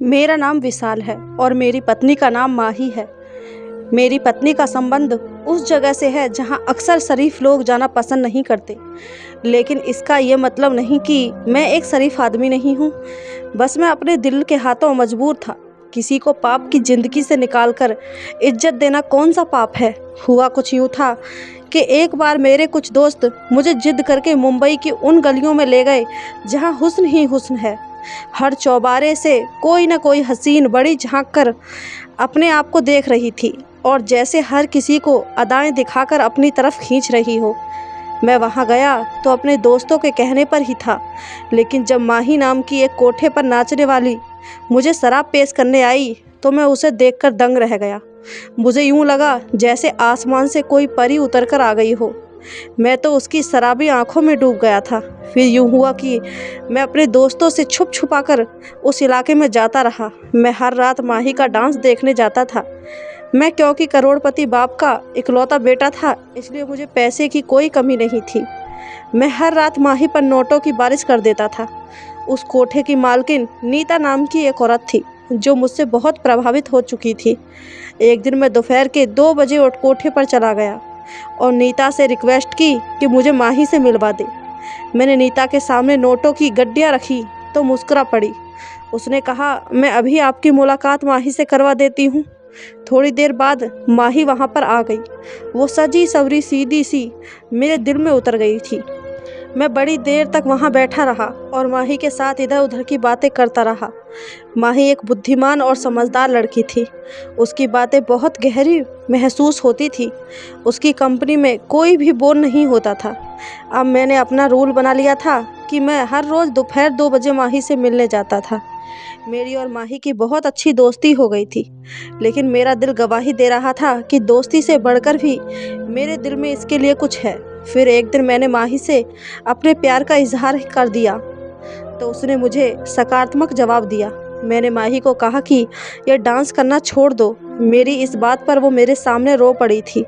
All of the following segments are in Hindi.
मेरा नाम विशाल है और मेरी पत्नी का नाम माही है। मेरी पत्नी का संबंध उस जगह से है जहां अक्सर शरीफ लोग जाना पसंद नहीं करते। लेकिन इसका ये मतलब नहीं कि मैं एक शरीफ आदमी नहीं हूँ। बस मैं अपने दिल के हाथों मजबूर था। किसी को पाप की जिंदगी से निकालकर इज्जत देना कौन सा पाप है। हुआ कुछ यूँ था कि एक बार मेरे कुछ दोस्त मुझे जिद करके मुंबई की उन गलियों में ले गए जहाँ हुस्न ही हुस्न है। हर चौबारे से कोई न कोई हसीन बड़ी झांक कर अपने आप को देख रही थी और जैसे हर किसी को अदाएं दिखाकर अपनी तरफ खींच रही हो। मैं वहां गया तो अपने दोस्तों के कहने पर ही था, लेकिन जब माही नाम की एक कोठे पर नाचने वाली मुझे शराब पेश करने आई तो मैं उसे देखकर दंग रह गया। मुझे यूं लगा जैसे आसमान से कोई परी उतरकर आ गई हो। मैं तो उसकी शराबी आंखों में डूब गया था। फिर यूं हुआ कि मैं अपने दोस्तों से छुप छुपाकर उस इलाके में जाता रहा। मैं हर रात माही का डांस देखने जाता था। मैं क्योंकि करोड़पति बाप का इकलौता बेटा था, इसलिए मुझे पैसे की कोई कमी नहीं थी। मैं हर रात माही पर नोटों की बारिश कर देता था। उस कोठे की मालकिन नीता नाम की एक औरत थी जो मुझसे बहुत प्रभावित हो चुकी थी। एक दिन मैं दोपहर के 2 बजे उठ कोठे पर चला गया और नीता से रिक्वेस्ट की कि मुझे माही से मिलवा दे। मैंने नीता के सामने नोटों की गड्डियाँ रखी तो मुस्कुरा पड़ी। उसने कहा, मैं अभी आपकी मुलाकात माही से करवा देती हूँ। थोड़ी देर बाद माही वहाँ पर आ गई। वो सजी सवरी सीधी सी मेरे दिल में उतर गई थी। मैं बड़ी देर तक वहाँ बैठा रहा और माही के साथ इधर उधर की बातें करता रहा। माही एक बुद्धिमान और समझदार लड़की थी। उसकी बातें बहुत गहरी महसूस होती थी। उसकी कंपनी में कोई भी बोर नहीं होता था। अब मैंने अपना रूल बना लिया था कि मैं हर रोज़ दोपहर 2 बजे माही से मिलने जाता था। मेरी और माही की बहुत अच्छी दोस्ती हो गई थी, लेकिन मेरा दिल गवाही दे रहा था कि दोस्ती से बढ़कर भी मेरे दिल में इसके लिए कुछ है। फिर एक दिन मैंने माही से अपने प्यार का इजहार कर दिया तो उसने मुझे सकारात्मक जवाब दिया। मैंने माही को कहा कि यह डांस करना छोड़ दो। मेरी इस बात पर वो मेरे सामने रो पड़ी थी।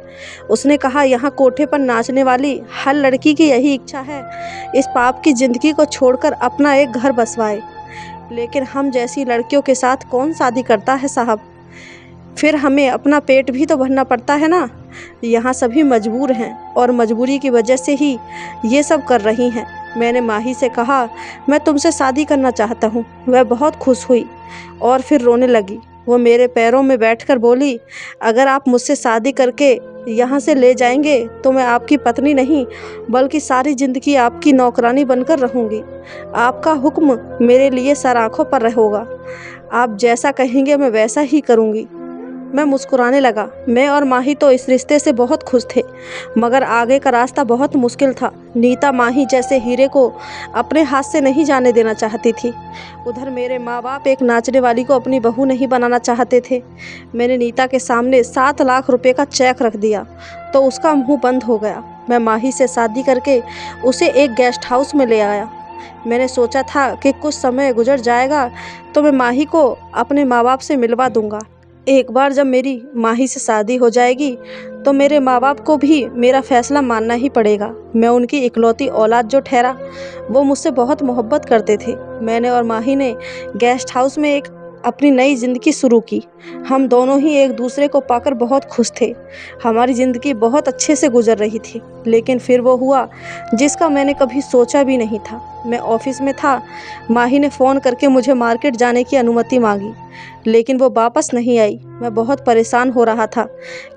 उसने कहा, यहाँ कोठे पर नाचने वाली हर लड़की की यही इच्छा है, इस पाप की ज़िंदगी को छोड़कर अपना एक घर बसवाए। लेकिन हम जैसी लड़कियों के साथ कौन शादी करता है साहब। फिर हमें अपना पेट भी तो भरना पड़ता है ना। यहाँ सभी मजबूर हैं और मजबूरी की वजह से ही ये सब कर रही हैं। मैंने माही से कहा, मैं तुमसे शादी करना चाहता हूँ। वह बहुत खुश हुई और फिर रोने लगी। वो मेरे पैरों में बैठकर बोली, अगर आप मुझसे शादी करके यहाँ से ले जाएंगे तो मैं आपकी पत्नी नहीं बल्कि सारी ज़िंदगी आपकी नौकरानी बनकर रहूँगी। आपका हुक्म मेरे लिए सर आँखों पर होगा। आप जैसा कहेंगे मैं वैसा ही करूँगी। मैं मुस्कुराने लगा। मैं और माही तो इस रिश्ते से बहुत खुश थे, मगर आगे का रास्ता बहुत मुश्किल था। नीता माही जैसे हीरे को अपने हाथ से नहीं जाने देना चाहती थी। उधर मेरे माँ बाप एक नाचने वाली को अपनी बहू नहीं बनाना चाहते थे। मैंने नीता के सामने 7 लाख रुपए का चेक रख दिया तो उसका मुंह बंद हो गया। मैं माही से शादी करके उसे एक गेस्ट हाउस में ले आया। मैंने सोचा था कि कुछ समय गुजर जाएगा तो मैं माही को अपने माँ बाप से मिलवा दूंगा। एक बार जब मेरी माही से शादी हो जाएगी तो मेरे माँ बाप को भी मेरा फैसला मानना ही पड़ेगा। मैं उनकी इकलौती औलाद जो ठहरा, वो मुझसे बहुत मोहब्बत करते थे। मैंने और माही ने गेस्ट हाउस में एक अपनी नई ज़िंदगी शुरू की। हम दोनों ही एक दूसरे को पाकर बहुत खुश थे। हमारी ज़िंदगी बहुत अच्छे से गुजर रही थी। लेकिन फिर वो हुआ जिसका मैंने कभी सोचा भी नहीं था। मैं ऑफिस में था। माही ने फ़ोन करके मुझे मार्केट जाने की अनुमति मांगी, लेकिन वो वापस नहीं आई। मैं बहुत परेशान हो रहा था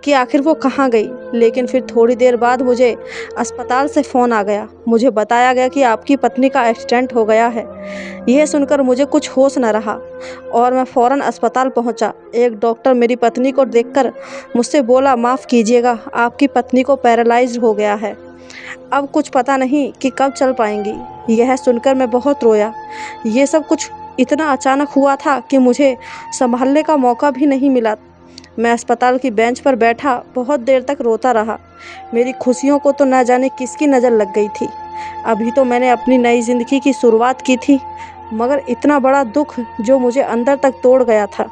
कि आखिर वो कहाँ गई। लेकिन फिर थोड़ी देर बाद मुझे अस्पताल से फ़ोन आ गया। मुझे बताया गया कि आपकी पत्नी का एक्सीडेंट हो गया है। यह सुनकर मुझे कुछ होश न रहा और मैं फ़ौरन अस्पताल पहुंचा। एक डॉक्टर मेरी पत्नी को देखकर मुझसे बोला, माफ़ कीजिएगा, आपकी पत्नी को पैरालाइज्ड हो गया है। अब कुछ पता नहीं कि कब चल पाएंगी। यह सुनकर मैं बहुत रोया। ये सब कुछ इतना अचानक हुआ था कि मुझे संभालने का मौका भी नहीं मिला। मैं अस्पताल की बेंच पर बैठा बहुत देर तक रोता रहा। मेरी खुशियों को तो न जाने किसकी नज़र लग गई थी। अभी तो मैंने अपनी नई ज़िंदगी की शुरुआत की थी, मगर इतना बड़ा दुख जो मुझे अंदर तक तोड़ गया था।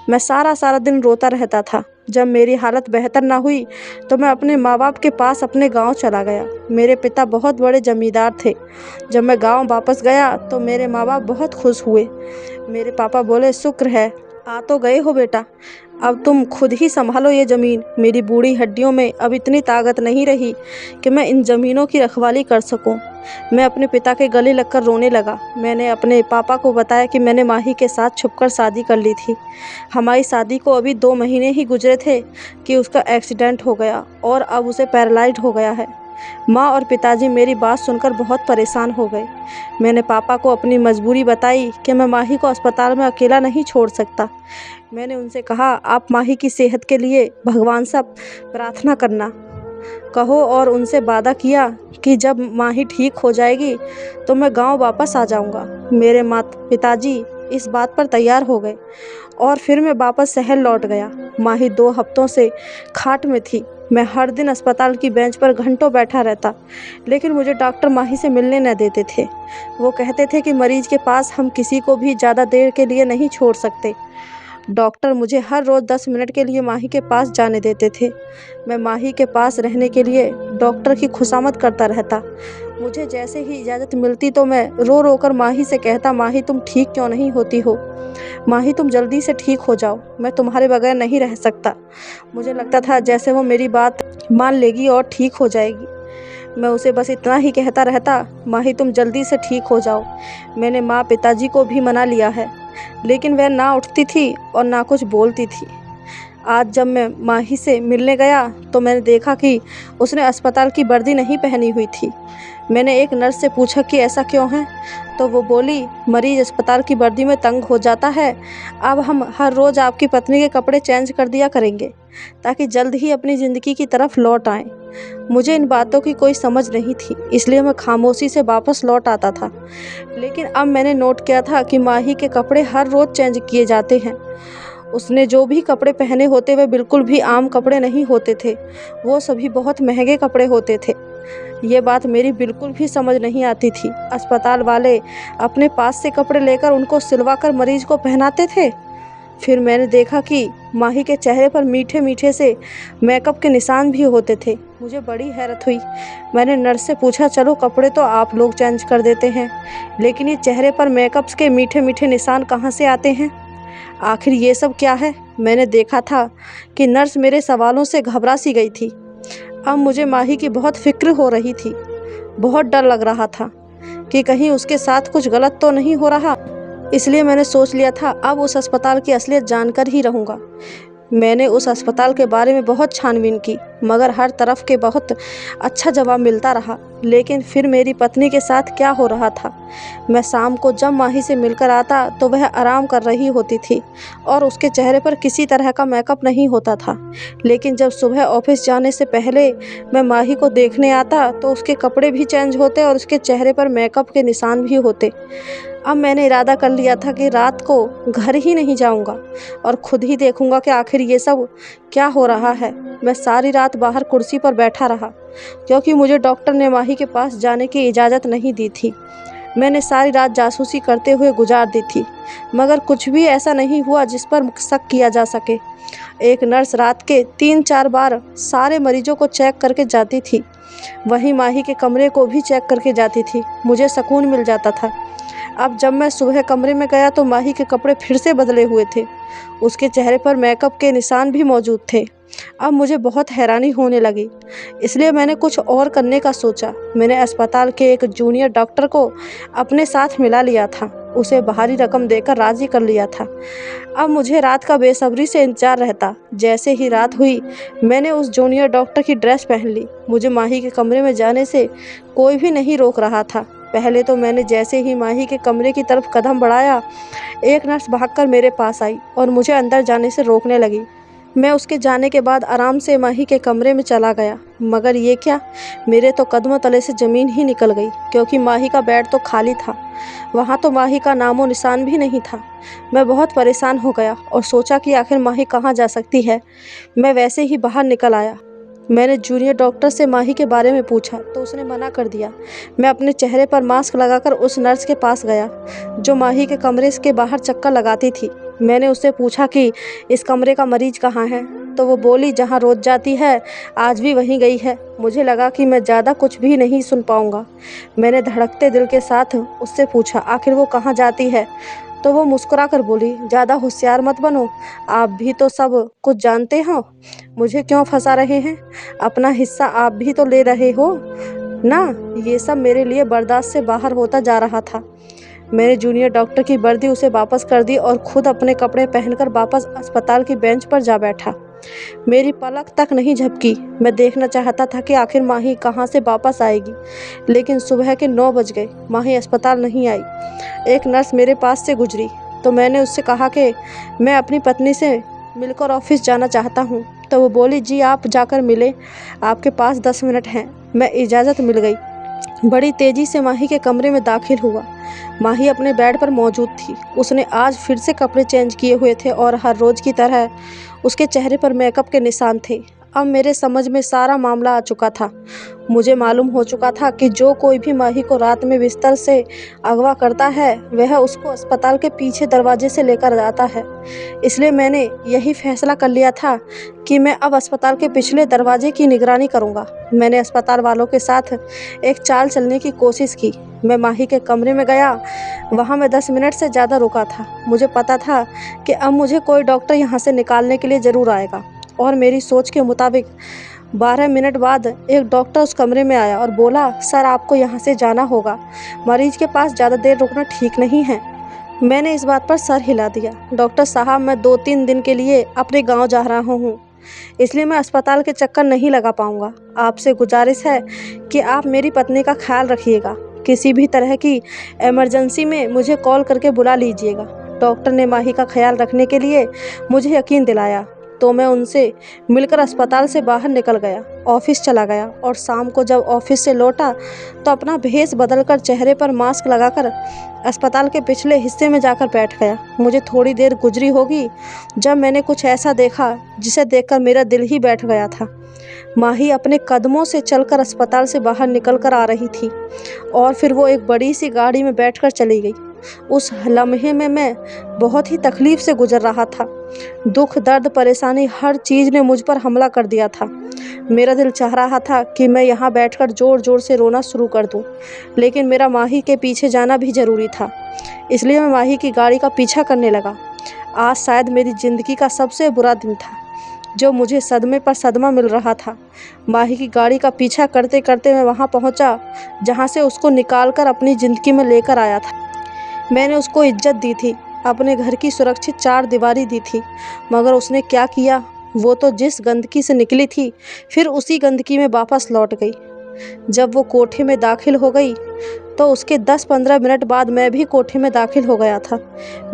मैं सारा दिन रोता रहता था। जब मेरी हालत बेहतर ना हुई तो मैं अपने माँ बाप के पास अपने गांव चला गया। मेरे पिता बहुत बड़े जमींदार थे। जब मैं गांव वापस गया तो मेरे माँ बाप बहुत खुश हुए। मेरे पापा बोले, शुक्र है आ तो गए हो बेटा, अब तुम खुद ही संभालो ये ज़मीन। मेरी बूढ़ी हड्डियों में अब इतनी ताकत नहीं रही कि मैं इन ज़मीनों की रखवाली कर सकूं। मैं अपने पिता के गले लगकर रोने लगा। मैंने अपने पापा को बताया कि मैंने माही के साथ छुपकर शादी कर ली थी। हमारी शादी को अभी 2 महीने ही गुजरे थे कि उसका एक्सीडेंट हो गया और अब उसे पैरालाइज्ड हो गया है। माँ और पिताजी मेरी बात सुनकर बहुत परेशान हो गए। मैंने पापा को अपनी मजबूरी बताई कि मैं माही को अस्पताल में अकेला नहीं छोड़ सकता। मैंने उनसे कहा, आप माही की सेहत के लिए भगवान से प्रार्थना करना कहो और उनसे वादा किया कि जब माही ठीक हो जाएगी तो मैं गांव वापस आ जाऊंगा। मेरे माता पिताजी इस बात पर तैयार हो गए और फिर मैं वापस शहर लौट गया। माही 2 हफ्तों से खाट में थी। मैं हर दिन अस्पताल की बेंच पर घंटों बैठा रहता, लेकिन मुझे डॉक्टर माही से मिलने न देते थे। वो कहते थे कि मरीज के पास हम किसी को भी ज़्यादा देर के लिए नहीं छोड़ सकते। डॉक्टर मुझे हर रोज़ 10 मिनट के लिए माही के पास जाने देते थे। मैं माही के पास रहने के लिए डॉक्टर की खुशामद करता रहता। मुझे जैसे ही इजाज़त मिलती तो मैं रो रो कर माही से कहता, माही तुम ठीक क्यों नहीं होती हो? माही तुम जल्दी से ठीक हो जाओ, मैं तुम्हारे बगैर नहीं रह सकता। मुझे लगता था जैसे वो मेरी बात मान लेगी और ठीक हो जाएगी। मैं उसे बस इतना ही कहता रहता, माही तुम जल्दी से ठीक हो जाओ। मैंने माँ पिताजी को भी मना लिया है, लेकिन वह ना उठती थी और ना कुछ बोलती थी। आज जब मैं माही से मिलने गया तो मैंने देखा कि उसने अस्पताल की वर्दी नहीं पहनी हुई थी। मैंने एक नर्स से पूछा कि ऐसा क्यों है, तो वो बोली, मरीज अस्पताल की वर्दी में तंग हो जाता है। अब हम हर रोज़ आपकी पत्नी के कपड़े चेंज कर दिया करेंगे ताकि जल्द ही अपनी ज़िंदगी की तरफ लौट आएँ। मुझे इन बातों की कोई समझ नहीं थी, इसलिए मैं खामोशी से वापस लौट आता था। लेकिन अब मैंने नोट किया था कि माही के कपड़े हर रोज़ चेंज किए जाते हैं। उसने जो भी कपड़े पहने होते वे बिल्कुल भी आम कपड़े नहीं होते थे, वो सभी बहुत महंगे कपड़े होते थे। ये बात मेरी बिल्कुल भी समझ नहीं आती थी। अस्पताल वाले अपने पास से कपड़े लेकर उनको सिलवा कर मरीज को पहनाते थे। फिर मैंने देखा कि माही के चेहरे पर मीठे मीठे से मेकअप के निशान भी होते थे। मुझे बड़ी हैरत हुई। मैंने नर्स से पूछा, चलो कपड़े तो आप लोग चेंज कर देते हैं, लेकिन ये चेहरे पर मेकअप के मीठे मीठे निशान कहाँ से आते हैं? आखिर ये सब क्या है? मैंने देखा था कि नर्स मेरे सवालों से घबरा सी गई थी। अब मुझे माही की बहुत फिक्र हो रही थी। बहुत डर लग रहा था कि कहीं उसके साथ कुछ गलत तो नहीं हो रहा। इसलिए मैंने सोच लिया था अब उस अस्पताल की असलियत जानकर ही रहूँगा। मैंने उस अस्पताल के बारे में बहुत छानबीन की, मगर हर तरफ के बहुत अच्छा जवाब मिलता रहा। लेकिन फिर मेरी पत्नी के साथ क्या हो रहा था? मैं शाम को जब माही से मिलकर आता तो वह आराम कर रही होती थी और उसके चेहरे पर किसी तरह का मेकअप नहीं होता था। लेकिन जब सुबह ऑफिस जाने से पहले मैं माही को देखने आता तो उसके कपड़े भी चेंज होते और उसके चेहरे पर मेकअप के निशान भी होते। अब मैंने इरादा कर लिया था कि रात को घर ही नहीं जाऊंगा और खुद ही देखूंगा कि आखिर ये सब क्या हो रहा है। मैं सारी रात बाहर कुर्सी पर बैठा रहा क्योंकि मुझे डॉक्टर ने माही के पास जाने की इजाज़त नहीं दी थी। मैंने सारी रात जासूसी करते हुए गुजार दी थी, मगर कुछ भी ऐसा नहीं हुआ जिस पर शक किया जा सके। एक नर्स रात के 3-4 बार सारे मरीजों को चेक करके जाती थी, वहीं माही के कमरे को भी चेक करके जाती थी। मुझे सुकून मिल जाता था। अब जब मैं सुबह कमरे में गया तो माही के कपड़े फिर से बदले हुए थे। उसके चेहरे पर मेकअप के निशान भी मौजूद थे। अब मुझे बहुत हैरानी होने लगी, इसलिए मैंने कुछ और करने का सोचा। मैंने अस्पताल के एक जूनियर डॉक्टर को अपने साथ मिला लिया था, उसे बाहरी रकम देकर राज़ी कर लिया था। अब मुझे रात का बेसब्री से इंतजार रहता। जैसे ही रात हुई मैंने उस जूनियर डॉक्टर की ड्रेस पहन ली। मुझे माही के कमरे में जाने से कोई भी नहीं रोक रहा था। पहले तो मैंने जैसे ही माही के कमरे की तरफ कदम बढ़ाया, एक नर्स भागकर मेरे पास आई और मुझे अंदर जाने से रोकने लगी। मैं उसके जाने के बाद आराम से माही के कमरे में चला गया, मगर ये क्या, मेरे तो कदमों तले से ज़मीन ही निकल गई, क्योंकि माही का बेड तो खाली था। वहाँ तो माही का नामो निशान भी नहीं था। मैं बहुत परेशान हो गया और सोचा कि आखिर माही कहाँ जा सकती है। मैं वैसे ही बाहर निकल आया। मैंने जूनियर डॉक्टर से माही के बारे में पूछा तो उसने मना कर दिया। मैं अपने चेहरे पर मास्क लगाकर उस नर्स के पास गया जो माही के कमरे के बाहर चक्कर लगाती थी। मैंने उससे पूछा कि इस कमरे का मरीज कहाँ है, तो वो बोली जहाँ रोज़ जाती है आज भी वहीं गई है। मुझे लगा कि मैं ज़्यादा कुछ भी नहीं सुन पाऊँगा। मैंने धड़कते दिल के साथ उससे पूछा आखिर वो कहाँ जाती है, तो वो मुस्कुरा कर बोली, ज़्यादा होशियार मत बनो, आप भी तो सब कुछ जानते हो, मुझे क्यों फंसा रहे हैं? अपना हिस्सा आप भी तो ले रहे हो ना। ये सब मेरे लिए बर्दाश्त से बाहर होता जा रहा था। मैंने जूनियर डॉक्टर की वर्दी उसे वापस कर दी और खुद अपने कपड़े पहनकर वापस अस्पताल की बेंच पर जा बैठा। मेरी पलक तक नहीं झपकी। मैं देखना चाहता था कि आखिर माही कहाँ से वापस आएगी, लेकिन सुबह के 9 बज गए, माही अस्पताल नहीं आई। एक नर्स मेरे पास से गुजरी तो मैंने उससे कहा कि मैं अपनी पत्नी से मिलकर ऑफिस जाना चाहता हूँ। तो वो बोली, जी आप जाकर मिलें, आपके पास 10 मिनट हैं। मैं इजाज़त मिल गई। बड़ी तेज़ी से माही के कमरे में दाखिल हुआ। माही अपने बेड पर मौजूद थी। उसने आज फिर से कपड़े चेंज किए हुए थे और हर रोज़ की तरह उसके चेहरे पर मेकअप के निशान थे। अब मेरे समझ में सारा मामला आ चुका था। मुझे मालूम हो चुका था कि जो कोई भी माही को रात में बिस्तर से अगवा करता है वह उसको अस्पताल के पीछे दरवाजे से लेकर जाता है। इसलिए मैंने यही फैसला कर लिया था कि मैं अब अस्पताल के पिछले दरवाजे की निगरानी करूंगा। मैंने अस्पताल वालों के साथ एक चाल चलने की कोशिश की। मैं माही के कमरे में गया। वहाँ मैं 10 मिनट से ज़्यादा रुका था। मुझे पता था कि अब मुझे कोई डॉक्टर यहाँ से निकालने के लिए ज़रूर आएगा, और मेरी सोच के मुताबिक 12 मिनट बाद एक डॉक्टर उस कमरे में आया और बोला, सर आपको यहाँ से जाना होगा, मरीज के पास ज़्यादा देर रुकना ठीक नहीं है। मैंने इस बात पर सर हिला दिया। डॉक्टर साहब, मैं 2-3 दिन के लिए अपने गांव जा रहा हूँ, इसलिए मैं अस्पताल के चक्कर नहीं लगा पाऊँगा। आपसे गुजारिश है कि आप मेरी पत्नी का ख्याल रखिएगा। किसी भी तरह की इमरजेंसी में मुझे कॉल करके बुला लीजिएगा। डॉक्टर ने माही का ख्याल रखने के लिए मुझे यकीन दिलाया, तो मैं उनसे मिलकर अस्पताल से बाहर निकल गया, ऑफिस चला गया और शाम को जब ऑफिस से लौटा तो अपना भेष बदलकर चेहरे पर मास्क लगाकर अस्पताल के पिछले हिस्से में जाकर बैठ गया। मुझे थोड़ी देर गुजरी होगी जब मैंने कुछ ऐसा देखा जिसे देखकर मेरा दिल ही बैठ गया था। माही अपने कदमों से चलकर अस्पताल से बाहर निकल कर आ रही थी और फिर वो एक बड़ी सी गाड़ी में बैठकर चली गई। उस लम्हे में मैं बहुत ही तकलीफ से गुजर रहा था। दुख, दर्द, परेशानी, हर चीज़ ने मुझ पर हमला कर दिया था। मेरा दिल चाह रहा था कि मैं यहाँ बैठकर ज़ोर ज़ोर से रोना शुरू कर दूँ, लेकिन मेरा माही के पीछे जाना भी ज़रूरी था। इसलिए मैं माही की गाड़ी का पीछा करने लगा। आज शायद मेरी ज़िंदगी का सबसे बुरा दिन था, जो मुझे सदमे पर सदमा मिल रहा था। माही की गाड़ी का पीछा करते करते मैं वहाँ पहुँचा जहाँ से उसको निकाल कर अपनी ज़िंदगी में लेकर आया था। मैंने उसको इज्जत दी थी, अपने घर की सुरक्षित 4 दीवारी दी थी, मगर उसने क्या किया? वो तो जिस गंदगी से निकली थी फिर उसी गंदगी में वापस लौट गई। जब वो कोठे में दाखिल हो गई तो उसके 10-15 मिनट बाद मैं भी कोठे में दाखिल हो गया था।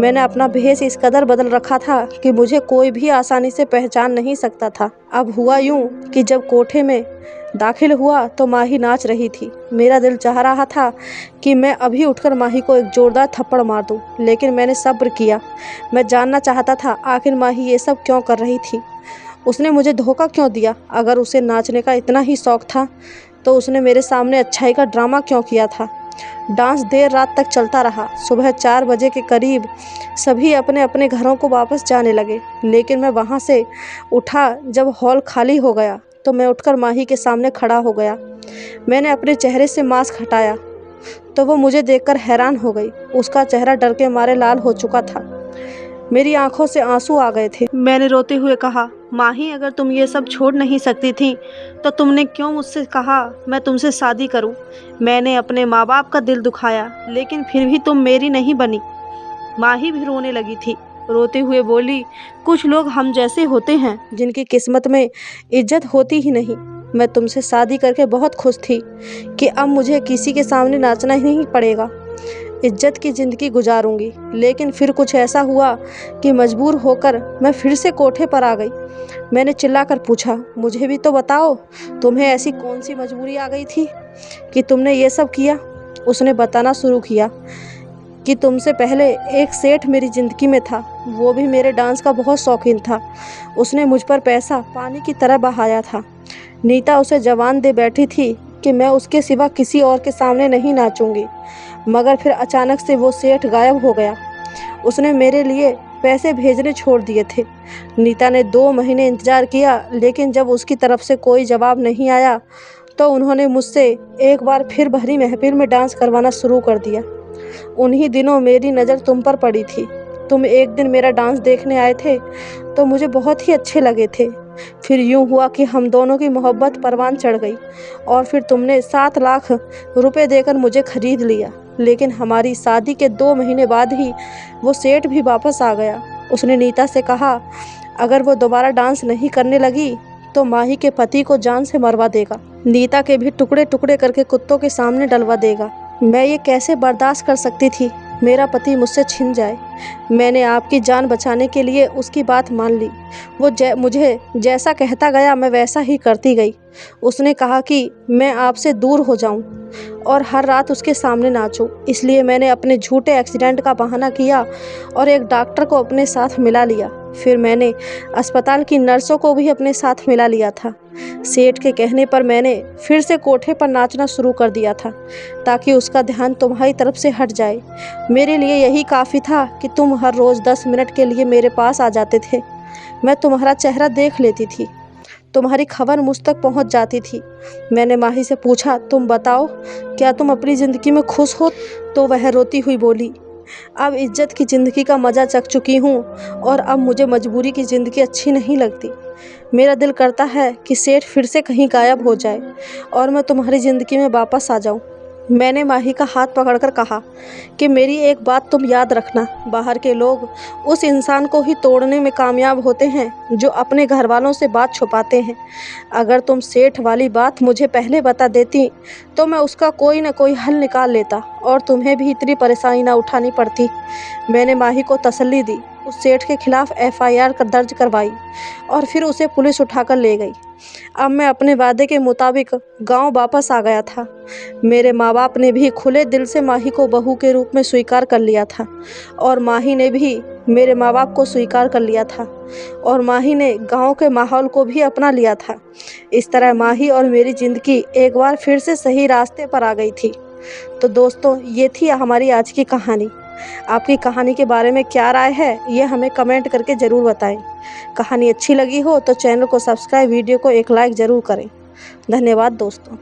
मैंने अपना भेष इस कदर बदल रखा था कि मुझे कोई भी आसानी से पहचान नहीं सकता था। अब हुआ यूँ कि जब कोठे में दाखिल हुआ तो माही नाच रही थी। मेरा दिल चाह रहा था कि मैं अभी उठकर माही को एक जोरदार थप्पड़ मार दूं, लेकिन मैंने सब्र किया। मैं जानना चाहता था आखिर माही ये सब क्यों कर रही थी, उसने मुझे धोखा क्यों दिया। अगर उसे नाचने का इतना ही शौक था तो उसने मेरे सामने अच्छाई का ड्रामा क्यों किया था। डांस देर रात तक चलता रहा। सुबह 4 बजे के करीब सभी अपने अपने घरों को वापस जाने लगे, लेकिन मैं वहाँ से उठा जब हॉल खाली हो गया तो मैं उठकर माही के सामने खड़ा हो गया। मैंने अपने चेहरे से मास्क हटाया तो वो मुझे देखकर हैरान हो गई। उसका चेहरा डर के मारे लाल हो चुका था। मेरी आंखों से आंसू आ गए थे। मैंने रोते हुए कहा, माही, अगर तुम ये सब छोड़ नहीं सकती थी तो तुमने क्यों मुझसे कहा मैं तुमसे शादी करूं? मैंने अपने माँ बाप का दिल दुखाया, लेकिन फिर भी तुम मेरी नहीं बनी। माही भी रोने लगी थी। रोते हुए बोली, कुछ लोग हम जैसे होते हैं जिनकी किस्मत में इज्जत होती ही नहीं। मैं तुमसे शादी करके बहुत खुश थी कि अब मुझे किसी के सामने नाचना ही नहीं पड़ेगा, इज्जत की ज़िंदगी गुजारूंगी। लेकिन फिर कुछ ऐसा हुआ कि मजबूर होकर मैं फिर से कोठे पर आ गई। मैंने चिल्लाकर पूछा, मुझे भी तो बताओ, तुम्हें ऐसी कौन सी मजबूरी आ गई थी कि तुमने ये सब किया? उसने बताना शुरू किया कि तुमसे पहले एक सेठ मेरी ज़िंदगी में था, वो भी मेरे डांस का बहुत शौकीन था। उसने मुझ पर पैसा पानी की तरह बहाया था। नीता उसे जवान दे बैठी थी कि मैं उसके सिवा किसी और के सामने नहीं नाचूंगी, मगर फिर अचानक से वो सेठ गायब हो गया। उसने मेरे लिए पैसे भेजने छोड़ दिए थे। नीता ने 2 महीने इंतज़ार किया, लेकिन जब उसकी तरफ से कोई जवाब नहीं आया तो उन्होंने मुझसे एक बार फिर भरी महफिल में डांस करवाना शुरू कर दिया। उन्हीं दिनों मेरी नज़र तुम पर पड़ी थी। तुम एक दिन मेरा डांस देखने आए थे तो मुझे बहुत ही अच्छे लगे थे। फिर यूँ हुआ कि हम दोनों की मोहब्बत परवान चढ़ गई और फिर तुमने 7 लाख रुपए देकर मुझे खरीद लिया। लेकिन हमारी शादी के 2 महीने बाद ही वो सेठ भी वापस आ गया। उसने नीता से कहा अगर वो दोबारा डांस नहीं करने लगी तो माही के पति को जान से मरवा देगा, नीता के भी टुकड़े टुकड़े करके कुत्तों के सामने डलवा देगा। मैं ये कैसे बर्दाश्त कर सकती थी मेरा पति मुझसे छिन जाए। मैंने आपकी जान बचाने के लिए उसकी बात मान ली। वो मुझे जैसा कहता गया मैं वैसा ही करती गई। उसने कहा कि मैं आपसे दूर हो जाऊं और हर रात उसके सामने नाचूं। इसलिए मैंने अपने झूठे एक्सीडेंट का बहाना किया और एक डॉक्टर को अपने साथ मिला लिया। फिर मैंने अस्पताल की नर्सों को भी अपने साथ मिला लिया था। सेठ के कहने पर मैंने फिर से कोठे पर नाचना शुरू कर दिया था ताकि उसका ध्यान तुम्हारी तरफ से हट जाए। मेरे लिए यही काफ़ी था कि तुम हर रोज़ 10 मिनट के लिए मेरे पास आ जाते थे। मैं तुम्हारा चेहरा देख लेती थी, तुम्हारी खबर मुझ तक पहुंच जाती थी। मैंने माही से पूछा तुम बताओ क्या तुम अपनी ज़िंदगी में खुश हो? तो वह रोती हुई बोली अब इज्जत की ज़िंदगी का मज़ा चख चुकी हूँ और अब मुझे मजबूरी की ज़िंदगी अच्छी नहीं लगती। मेरा दिल करता है कि सेठ फिर से कहीं गायब हो जाए और मैं तुम्हारी ज़िंदगी में वापस आ जाऊँ। मैंने माही का हाथ पकड़कर कहा कि मेरी एक बात तुम याद रखना, बाहर के लोग उस इंसान को ही तोड़ने में कामयाब होते हैं जो अपने घर वालों से बात छुपाते हैं। अगर तुम सेठ वाली बात मुझे पहले बता देती तो मैं उसका कोई ना कोई हल निकाल लेता और तुम्हें भी इतनी परेशानी ना उठानी पड़ती। मैंने माही को तसल्ली दी, उस सेठ के खिलाफ FIR दर्ज करवाई और फिर उसे पुलिस उठाकर ले गई। अब मैं अपने वादे के मुताबिक गांव वापस आ गया था। मेरे माँ बाप ने भी खुले दिल से माही को बहू के रूप में स्वीकार कर लिया था और माही ने भी मेरे माँ बाप को स्वीकार कर लिया था और माही ने गांव के माहौल को भी अपना लिया था। इस तरह माही और मेरी ज़िंदगी एक बार फिर से सही रास्ते पर आ गई थी। तो दोस्तों ये थी हमारी आज की कहानी। आपकी कहानी के बारे में क्या राय है ये हमें कमेंट करके ज़रूर बताएं। कहानी अच्छी लगी हो तो चैनल को सब्सक्राइब, वीडियो को एक लाइक ज़रूर करें। धन्यवाद दोस्तों।